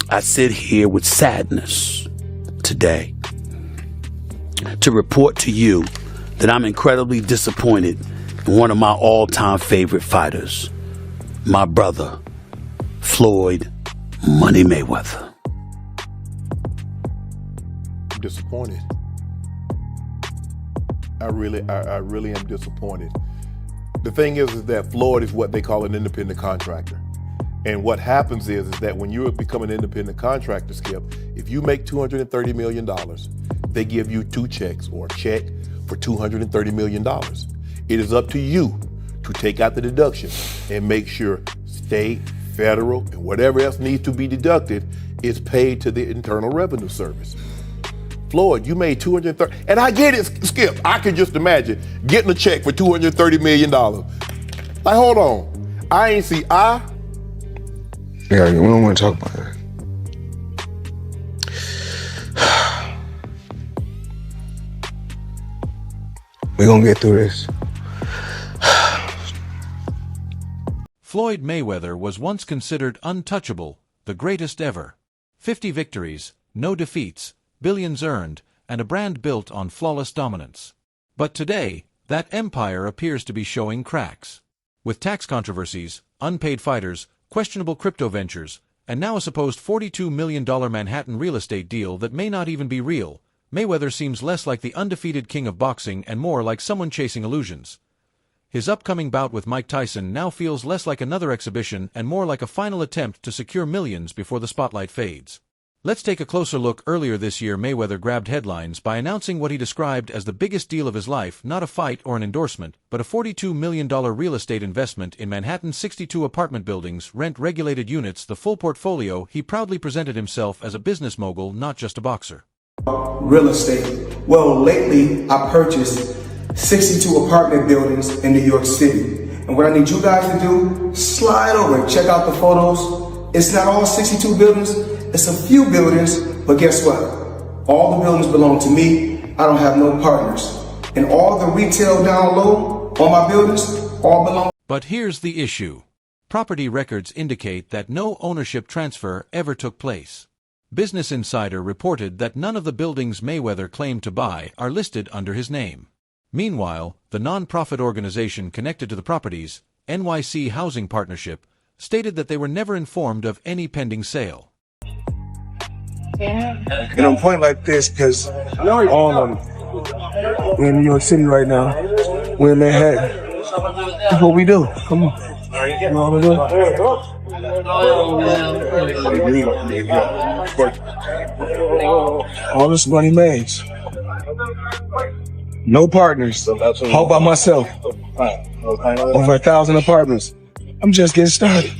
I sit here with sadness today to report to you that I'm incredibly disappointed in one of my all-time favorite fighters, my brother, Floyd Money Mayweather. I'm disappointed. I really am disappointed. The thing is that Floyd is what they call an independent contractor. And what happens is that when you become an independent contractor, Skip, if you make $230 million, they give you two checks or a check for $230 million. It is up to you to take out the deduction and make sure state, federal, and whatever else needs to be deducted is paid to the Internal Revenue Service. Floyd, you made $230, and I get it, Skip. I can just imagine getting a check for $230 million. Like, hold on, I ain't see Yeah, we don't want to talk about that. We're gonna get through this. Floyd Mayweather was once considered untouchable, the greatest ever. 50 victories, no defeats, billions earned, and a brand built on flawless dominance. But today, that empire appears to be showing cracks. With tax controversies, unpaid fighters, questionable crypto ventures, and now a supposed $42 million Manhattan real estate deal that may not even be real, Mayweather seems less like the undefeated king of boxing and more like someone chasing illusions. His upcoming bout with Mike Tyson now feels less like another exhibition and more like a final attempt to secure millions before the spotlight fades. Let's take a closer look. Earlier this year, Mayweather grabbed headlines by announcing what he described as the biggest deal of his life, not a fight or an endorsement, but a $42 million real estate investment in Manhattan's 62 apartment buildings, rent-regulated units, the full portfolio. He proudly presented himself as a business mogul, not just a boxer. Real estate. Well, lately I purchased 62 apartment buildings in New York City. And what I need you guys to do, slide over and check out the photos. It's not all 62 buildings. It's a few buildings, but guess what? All the buildings belong to me. I don't have no partners. And all the retail down low on my buildings all belong. But here's the issue. Property records indicate that no ownership transfer ever took place. Business Insider reported that none of the buildings Mayweather claimed to buy are listed under his name. Meanwhile, the non-profit organization connected to the properties, NYC Housing Partnership, stated that they were never informed of any pending sale. And I'm pointing like this because all of them, we're in New York City right now. We're in Manhattan. That's what we do. Come on. You know what I'm doing? All this money made. No partners. All by myself. Over 1,000 apartments. I'm just getting started.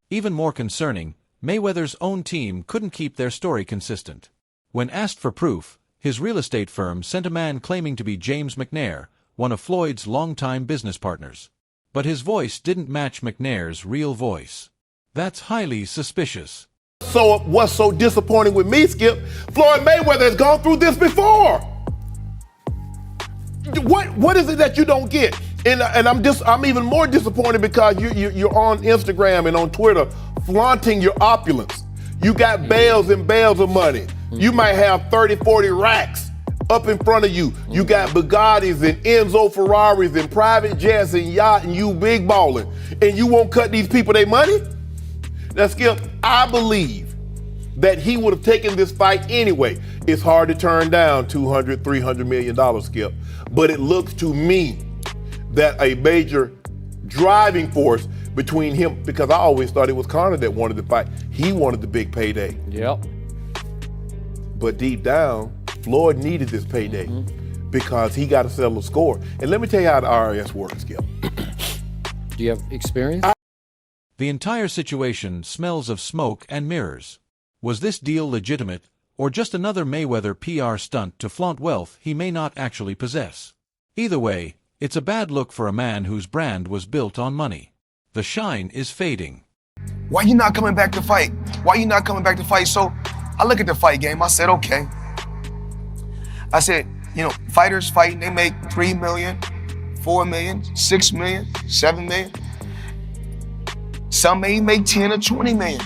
Even more concerning, Mayweather's own team couldn't keep their story consistent. When asked for proof, his real estate firm sent a man claiming to be James McNair, one of Floyd's longtime business partners. But his voice didn't match McNair's real voice. That's highly suspicious. So what's so disappointing with me, Skip? Floyd Mayweather has gone through this before. What is it that you don't get? And I'm even more disappointed because you're on Instagram and on Twitter flaunting your opulence. You got bales and bales of money. You might have 30, 40 racks up in front of you. You got Bugattis and Enzo Ferraris and private jets and yacht and you big balling. And you won't cut these people their money? Now, Skip, I believe that he would have taken this fight anyway. It's hard to turn down $200, $300 million, Skip. But it looks to me that a major driving force between him, because I always thought it was Conor that wanted to fight. He wanted the big payday. Yep. But deep down, Floyd needed this payday because he got to settle a score. And let me tell you how the IRS works, Skip. Do you have experience? The entire situation smells of smoke and mirrors. Was this deal legitimate, or just another Mayweather PR stunt to flaunt wealth he may not actually possess? Either way, it's a bad look for a man whose brand was built on money. The shine is fading. Why you not coming back to fight? Why you not coming back to fight? So I look at the fight game. I said, okay. I said, you know, fighters fighting, they make 3 million, 4 million, 6 million, 7 million. Some may make 10 or 20 million.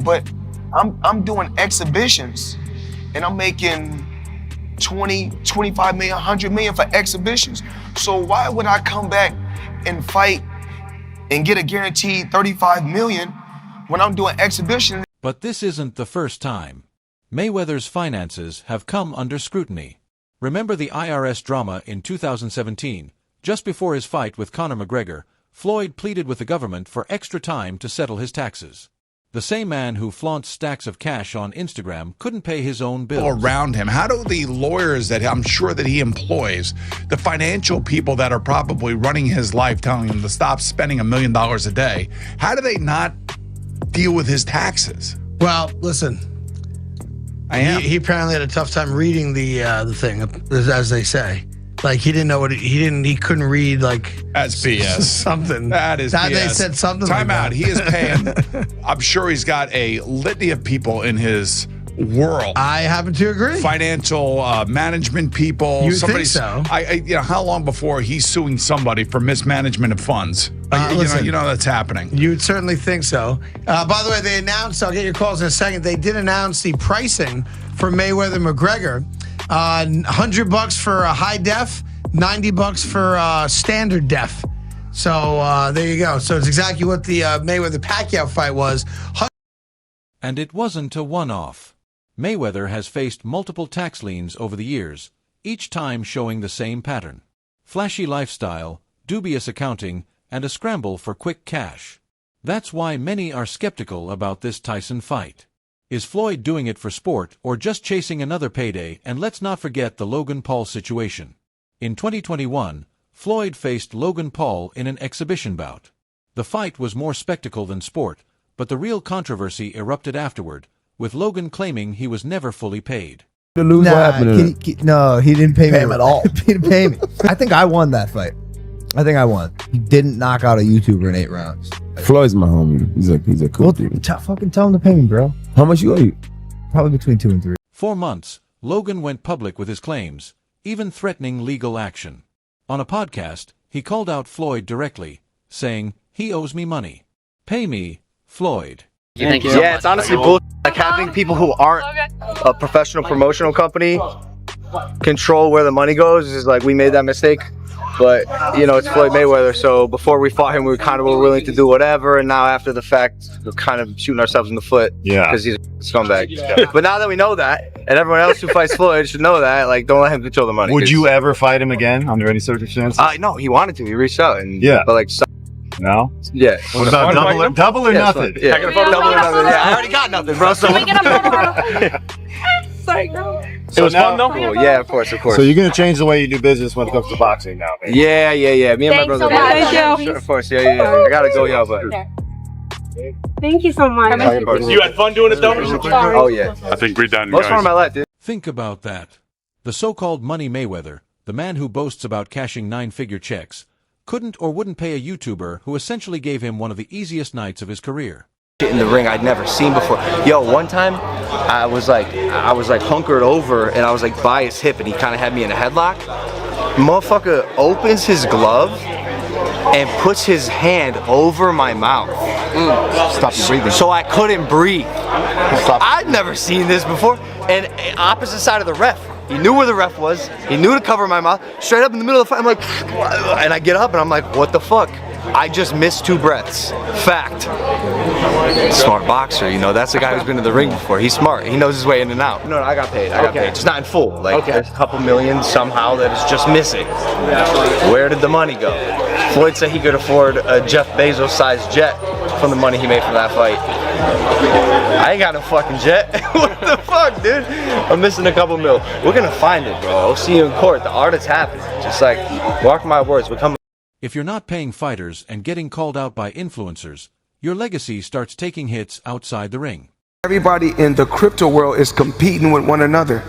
But I'm doing exhibitions and I'm making 20, 25 million, 100 million for exhibitions. So why would I come back and fight and get a guaranteed 35 million when I'm doing exhibitions? But this isn't the first time. Mayweather's finances have come under scrutiny. Remember the IRS drama in 2017? Just before his fight with Conor McGregor, Floyd pleaded with the government for extra time to settle his taxes. The same man who flaunts stacks of cash on Instagram couldn't pay his own bills. Around him, how do the lawyers that I'm sure that he employs, the financial people that are probably running his life, telling him to stop spending $1 million a day, how do they not deal with his taxes? Well, listen, he apparently had a tough time reading the thing, as they say. Like he didn't know what he couldn't read like that's BS. Something that is BS. They said something. Time like out. That. He is paying. I'm sure he's got a litany of people in his world. I happen to agree. Financial management people. You think so? How long before he's suing somebody for mismanagement of funds? Listen, you know that's happening. You'd certainly think so. By the way, they announced. I'll get your calls in a second. They did announce the pricing for Mayweather McGregor. $100 for a high def, $90 for standard def. So there you go. So it's exactly what the Mayweather Pacquiao fight was. And it wasn't a one-off. Mayweather has faced multiple tax liens over the years, each time showing the same pattern: flashy lifestyle, dubious accounting, and a scramble for quick cash. That's why many are skeptical about this Tyson fight. Is Floyd doing it for sport or just chasing another payday? And let's not forget the Logan Paul situation. In 2021, Floyd faced Logan Paul in an exhibition bout. The fight was more spectacle than sport, but the real controversy erupted afterward, with Logan claiming he was never fully paid. No, he didn't pay me at all. He didn't pay me. I think I won that fight. I think I won. He didn't knock out a YouTuber in 8 rounds. Floyd's my homie. He's a cool dude. Fucking tell him to pay me, bro. How much you owe you? Probably between 2 and 3. 4 months, Logan went public with his claims, even threatening legal action. On a podcast, he called out Floyd directly, saying, "He owes me money. Pay me, Floyd." Thank you. Yeah, it's honestly bullshit. Like having people who aren't a professional promotional company control where the money goes is like, we made that mistake. But, you know, it's Floyd Mayweather, so before we fought him, we kind of were willing to do whatever, and now after the fact, we're kind of shooting ourselves in the foot. Yeah. Because he's a scumbag. But now that we know that, and everyone else who fights Floyd should know that, like, don't let him control the money. Would you ever fight him again under any circumstances? No, he wanted to. He reached out, and but like, no? Yeah. What about double or nothing? Yeah, double or nothing. Yeah, I already got nothing, bro. So Can we get a photo? Sorry, girl. It was fun though? Cool. Yeah, of course. So you're gonna change the way you do business when it comes to boxing now, man? Yeah. Me and my brother. So much. Sure, of course. Yeah. I gotta go, y'all, but. Thank you so much. You had fun doing it though? Oh yeah. I think we're done. Most fun of my life, dude. Think about that. The so-called Money Mayweather, the man who boasts about cashing 9-figure checks, couldn't or wouldn't pay a YouTuber who essentially gave him one of the easiest nights of his career. In the ring I'd never seen before. Yo, one time I was like hunkered over and I was like by his hip and he kind of had me in a headlock. Motherfucker opens his glove and puts his hand over my mouth. Stop breathing. So I couldn't breathe. I'd never seen this before. And opposite side of the ref. He knew where the ref was. He knew to cover my mouth. Straight up in the middle of the fight, I'm like, and I get up and I'm like, what the fuck? I just missed 2 breaths. Fact. Smart boxer, you know. That's the guy who's been in the ring before. He's smart. He knows his way in and out. No, I got paid. I got paid. Just not in full. Like, there's a couple million somehow that is just missing. Where did the money go? Floyd said he could afford a Jeff Bezos-sized jet from the money he made from that fight. I ain't got no fucking jet. What the fuck, dude? I'm missing a couple mil. We're gonna find it, bro. I'll see you in court. The art is happening. Just like, mark my words, we're coming. If you're not paying fighters and getting called out by influencers, your legacy starts taking hits outside the ring. Everybody in the crypto world is competing with one another,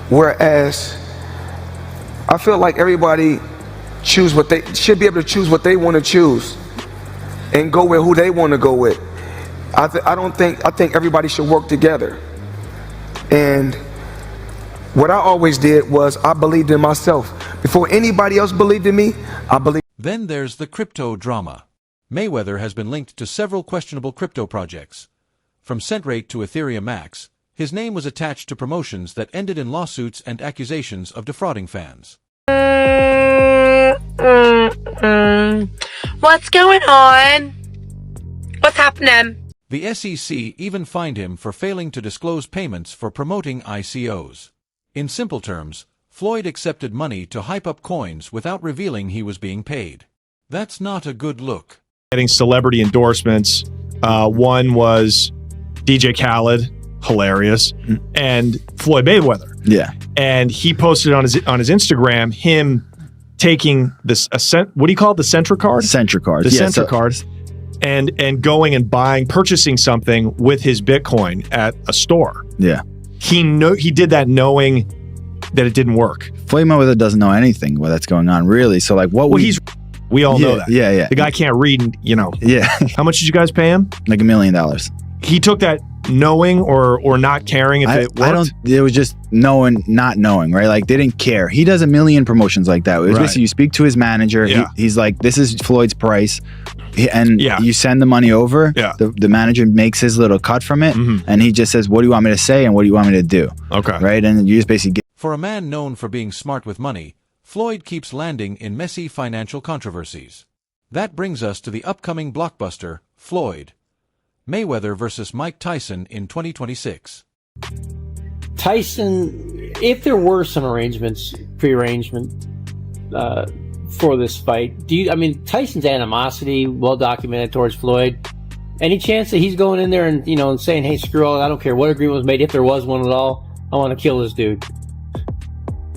whereas I feel like everybody should be able to choose what they want to choose and go with who they want to go with. I think everybody should work together. And what I always did was I believed in myself. Before anybody else believed in me, I believed. Then there's the crypto drama. Mayweather has been linked to several questionable crypto projects. From Centrate to Ethereum Max, his name was attached to promotions that ended in lawsuits and accusations of defrauding fans. What's going on? What's happening? The SEC even fined him for failing to disclose payments for promoting ICOs. In simple terms, Floyd accepted money to hype up coins without revealing he was being paid. That's not a good look. Getting celebrity endorsements. One was DJ Khaled, hilarious, and Floyd Mayweather. Yeah. And he posted on his Instagram him taking this what do you call it? The Centra card? Centra card. The Centra cards. And going and purchasing something with his Bitcoin at a store. Yeah. He did that knowing that it didn't work. Floyd Mayweather doesn't know anything that's going on, really. So like we all know that. Yeah, yeah. The guy can't read, Yeah. How much did you guys pay him? Like $1 million. He took that knowing or not caring if it worked? It was just not knowing, right? Like they didn't care. He does a million promotions like that. It was basically you speak to his manager. Yeah. He's like, this is Floyd's price. And you send the money over. Yeah. The manager makes his little cut from it. And he just says, what do you want me to say? And what do you want me to do? Okay. Right. And you just basically get. For a man known for being smart with money, Floyd keeps landing in messy financial controversies. That brings us to the upcoming blockbuster, Floyd Mayweather versus Mike Tyson in 2026. Tyson, if there were some prearrangement for this fight, Tyson's animosity, well documented towards Floyd. Any chance that he's going in there and saying, hey, screw all, I don't care what agreement was made, if there was one at all, I want to kill this dude?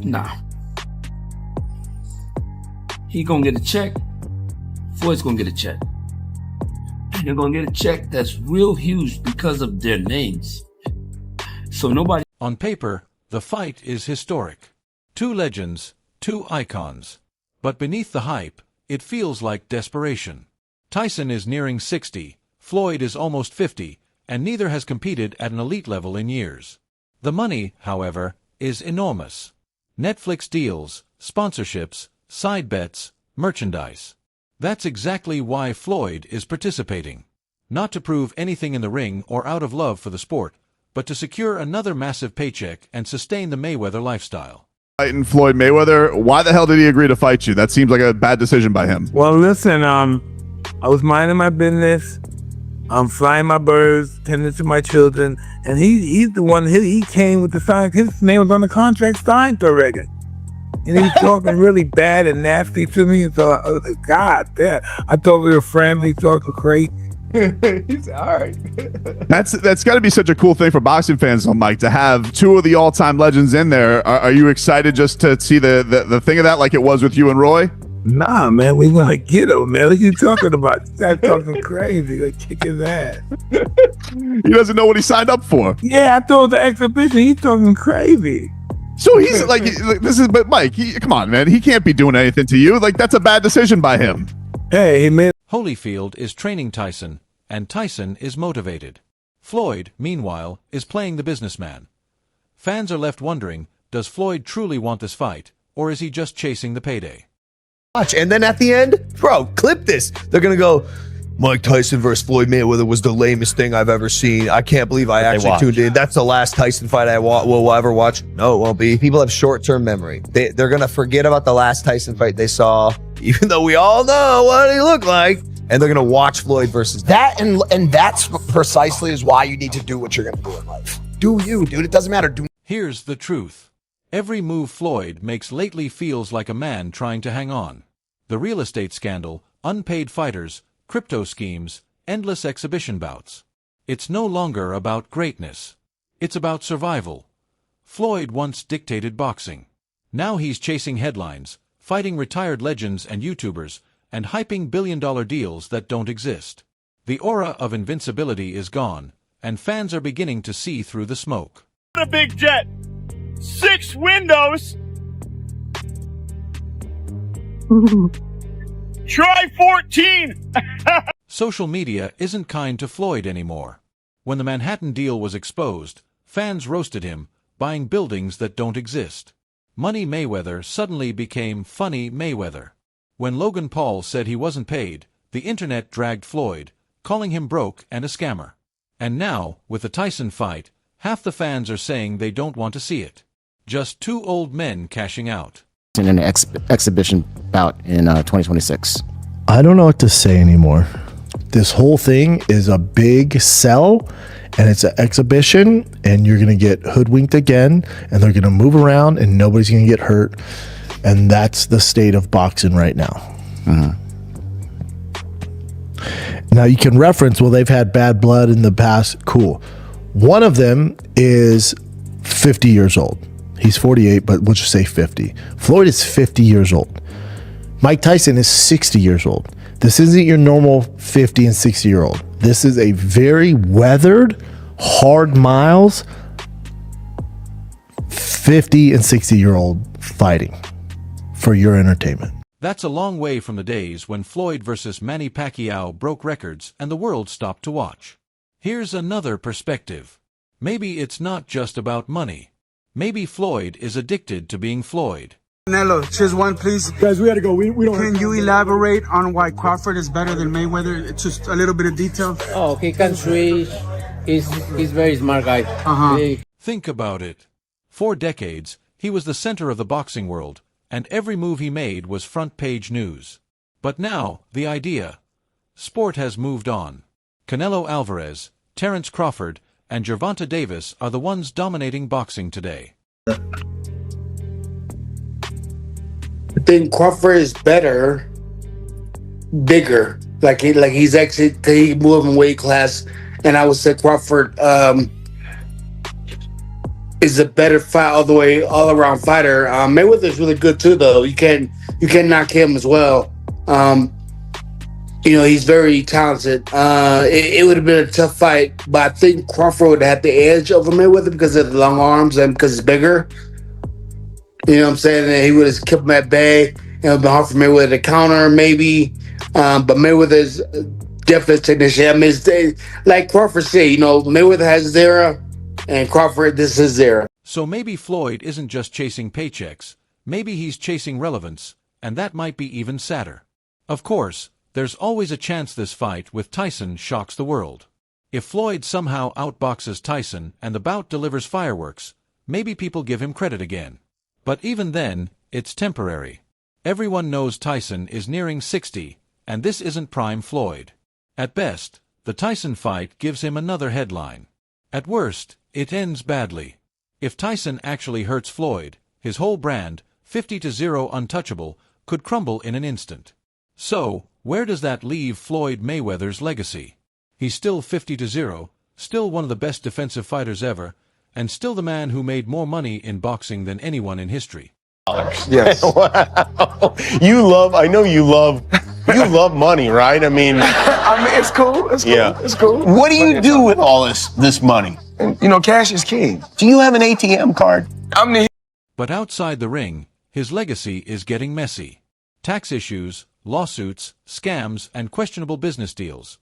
Nah. He gonna get a check. Floyd's gonna get a check. And they're gonna get a check that's real huge because of their names. So nobody. On paper, the fight is historic. Two legends, two icons. But beneath the hype, it feels like desperation. Tyson is nearing 60, Floyd is almost 50, and neither has competed at an elite level in years. The money, however, is enormous. Netflix deals, sponsorships, side bets, merchandise. That's exactly why Floyd is participating. Not to prove anything in the ring or out of love for the sport, but to secure another massive paycheck and sustain the Mayweather lifestyle. Fighting Floyd Mayweather, why the hell did he agree to fight you? That seems like a bad decision by him. Well, listen, I was minding my business. I'm flying my birds, tending to my children, and he's the one, he came with the sign. His name was on the contract signed already. And he was talking really bad and nasty to me. And so I was like, God damn. I thought we were friendly, he talking great. He's all right. That's got to be such a cool thing for boxing fans, though, Mike, to have two of the all-time legends in there. Are you excited just to see the thing of that like it was with you and Roy? Nah, man, we want to get him, man. What you talking about? Start talking crazy. Like, kick his ass. He doesn't know what he signed up for. Yeah, I thought the exhibition. He's talking crazy. So he's like but Mike, come on, man. He can't be doing anything to you. Like, that's a bad decision by him. Hey, he made. Holyfield is training Tyson, and Tyson is motivated. Floyd, meanwhile, is playing the businessman. Fans are left wondering, does Floyd truly want this fight, or is he just chasing the payday? Watch, and then at the end, bro, clip this. They're gonna go, Mike Tyson versus Floyd Mayweather was the lamest thing I've ever seen. I can't believe I actually tuned in. That's the last Tyson fight I will ever watch. No, it won't be. People have short-term memory. They're gonna forget about the last Tyson fight they saw, even though we all know what he looked like. And they're gonna watch Floyd versus that, and that's precisely is why you need to do what you're gonna do in life. Do you, dude? It doesn't matter. Here's the truth. Every move Floyd makes lately feels like a man trying to hang on. The real estate scandal, unpaid fighters, crypto schemes, endless exhibition bouts. It's no longer about greatness. It's about survival. Floyd once dictated boxing. Now he's chasing headlines, fighting retired legends and YouTubers, and hyping billion-dollar deals that don't exist. The aura of invincibility is gone, and fans are beginning to see through the smoke. A big jet! 6 windows! Try 14! Social media isn't kind to Floyd anymore. When the Manhattan deal was exposed, fans roasted him, buying buildings that don't exist. Money Mayweather suddenly became Funny Mayweather. When Logan Paul said he wasn't paid, The internet dragged Floyd, calling him broke and a scammer. And now, with the Tyson fight, half the fans are saying they don't want to see it. Just two old men cashing out. In an exhibition bout in 2026. I don't know what to say anymore. This whole thing is a big sell, and it's an exhibition, and you're going to get hoodwinked again, and they're going to move around, and nobody's going to get hurt. And that's the state of boxing right now. Now, you can reference, well, they've had bad blood in the past. Cool. One of them is 50 years old. He's 48, but we'll just say 50. Floyd is 50 years old. Mike Tyson is 60 years old. This isn't your normal 50 and 60-year-old. This is a very weathered, hard miles, 50 and 60-year-old fighting for your entertainment. That's a long way from the days when Floyd versus Manny Pacquiao broke records and the world stopped to watch. Here's another perspective. Maybe it's not just about money. Maybe Floyd is addicted to being Floyd. Canelo, just one, please. Guys, we gotta go. We don't. Can you elaborate on why Crawford is better than Mayweather? It's just a little bit of detail. Oh, he can switch. He's very smart guy. Think about it. For decades, he was the center of the boxing world, and every move he made was front-page news. But now, the idea. Sport has moved on. Canelo Alvarez, Terence Crawford, and Gervonta Davis are the ones dominating boxing today. I think Crawford is better, bigger. Like he's actually he moved in weight class, and I would say Crawford is a better fight all around fighter. Mayweather is really good too, though. You can't knock him as well. He's very talented. It would have been a tough fight, but I think Crawford would have had the edge over Mayweather because of the long arms and because he's bigger. You know what I'm saying? And he would have kept him at bay. It would have been hard for Mayweather to counter, maybe. But Mayweather's definitely a technician. I mean, like Crawford said, Mayweather has his era, and Crawford, this is his era. So maybe Floyd isn't just chasing paychecks. Maybe he's chasing relevance, and that might be even sadder. Of course, there's always a chance this fight with Tyson shocks the world. If Floyd somehow outboxes Tyson and the bout delivers fireworks, maybe people give him credit again. But even then, it's temporary. Everyone knows Tyson is nearing 60, and this isn't prime Floyd. At best, the Tyson fight gives him another headline. At worst, it ends badly. If Tyson actually hurts Floyd, his whole brand, 50-0 untouchable, could crumble in an instant. So, where does that leave Floyd Mayweather's legacy? He's still 50-0, still one of the best defensive fighters ever, and still the man who made more money in boxing than anyone in history. Yes. Wow. I know you love money, right? I mean, it's cool. It's cool. Yeah. It's cool. What do you do with all this money? Cash is king. Do you have an ATM card? But outside the ring, his legacy is getting messy. Tax issues, lawsuits, scams, and questionable business deals.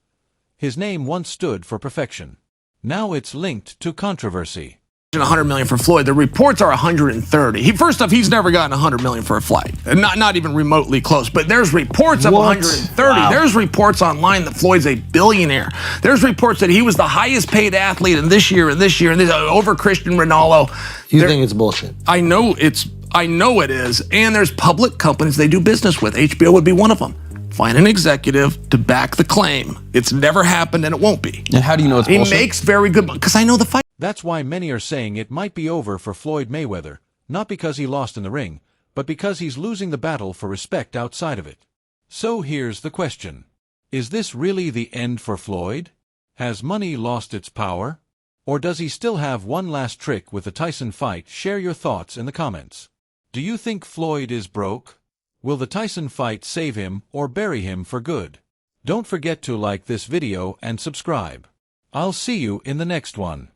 His name once stood for perfection. Now it's linked to controversy. $100 million for Floyd. The reports are 130. First off, he's never gotten $100 million for a fight, not even remotely close. But there's reports of 130. Wow. There's reports online that Floyd's a billionaire. There's reports that he was the highest paid athlete in this year and this year and this, over Cristiano Ronaldo. You think it's bullshit? I know it is. And there's public companies they do business with. HBO would be one of them. Find an executive to back the claim. It's never happened and it won't be. And how do you know it's bullshit? He makes very good money because I know the fight. That's why many are saying it might be over for Floyd Mayweather, not because he lost in the ring, but because he's losing the battle for respect outside of it. So here's the question. Is this really the end for Floyd? Has money lost its power? Or does he still have one last trick with the Tyson fight? Share your thoughts in the comments. Do you think Floyd is broke? Will the Tyson fight save him or bury him for good? Don't forget to like this video and subscribe. I'll see you in the next one.